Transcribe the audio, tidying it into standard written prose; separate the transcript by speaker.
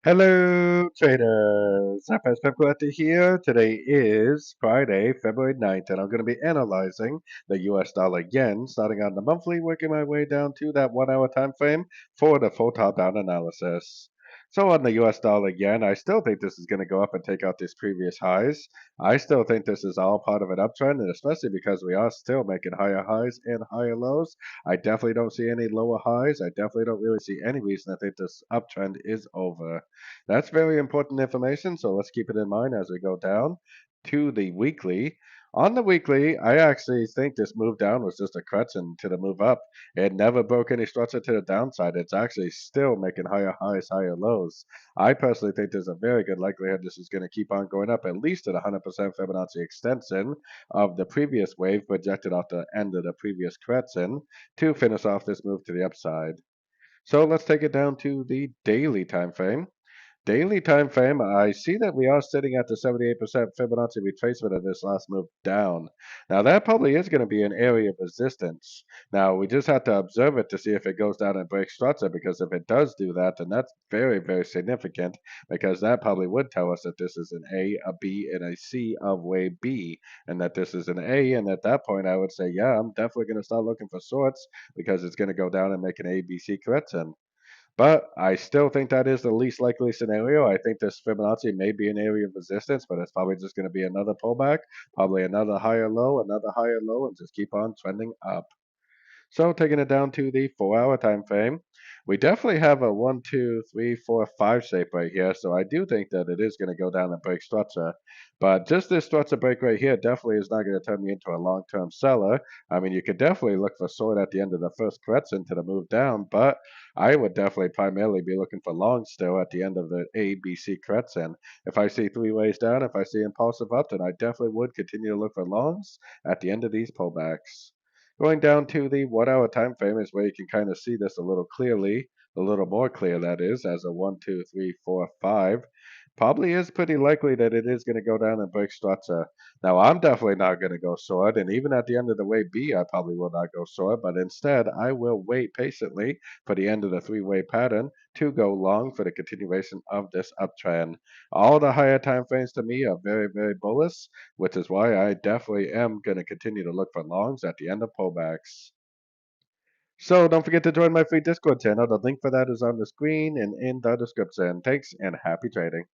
Speaker 1: Hello, traders. FX Pip Collector here. Today is Friday, February 9th, and I'm going to be analyzing the US dollar yen, starting on the monthly, working my way down to that 1 hour time frame for the full top down analysis. So on the US dollar yen, I still think this is going to go up and take out these previous highs. I still think this is all part of an uptrend, and especially because we are still making higher highs and higher lows. I definitely don't see any lower highs. I definitely don't really see any reason to think this uptrend is over. That's very important information, so let's keep it in mind as we go down to the weekly. On the weekly, I actually think this move down was just a correction to the move up. It never broke any structure to the downside. It's actually still making higher highs, higher lows. I personally think there's a very good likelihood this is going to keep on going up at least at 100% Fibonacci extension of the previous wave projected off the end of the previous correction to finish off this move to the upside. So let's take it down to the daily time frame. Daily time frame, I see that we are sitting at the 78% Fibonacci retracement of this last move down. Now that probably is going to be an area of resistance. Now we just have to observe it to see if it goes down and breaks structure, because if it does do that, then that's very, very significant, because that probably would tell us that this is an A, a B, and a C of wave B, and that this is an A, and at that point I would say, yeah, I'm definitely going to start looking for shorts, because it's going to go down and make an A, B, C correction. But I still think that is the least likely scenario. I think this Fibonacci may be an area of resistance, but it's probably just going to be another pullback, probably another higher low, and just keep on trending up. So taking it down to the 4 hour time frame, we definitely have a 1, 2, 3, 4, 5 shape right here. So I do think that it is going to go down and break structure. But just this structure break right here definitely is not going to turn me into a long-term seller. I mean, you could definitely look for short at the end of the first correction to the move down, but I would definitely primarily be looking for long still at the end of the A, B, C correction. If I see three ways down, if I see impulsive up, then I definitely would continue to look for longs at the end of these pullbacks. Going down to the 1 hour time frame is where you can kind of see this a little clearly, a little more clear that is, as a 1, 2, 3, 4, 5. Probably is pretty likely that it is going to go down and break structure. Now, I'm definitely not going to go short, and even at the end of the wave B, I probably will not go short, but instead, I will wait patiently for the end of the three-way pattern to go long for the continuation of this uptrend. All the higher time frames to me are very, very bullish, which is why I definitely am going to continue to look for longs at the end of pullbacks. So don't forget to join my free Discord channel. The link for that is on the screen and in the description. Thanks and happy trading.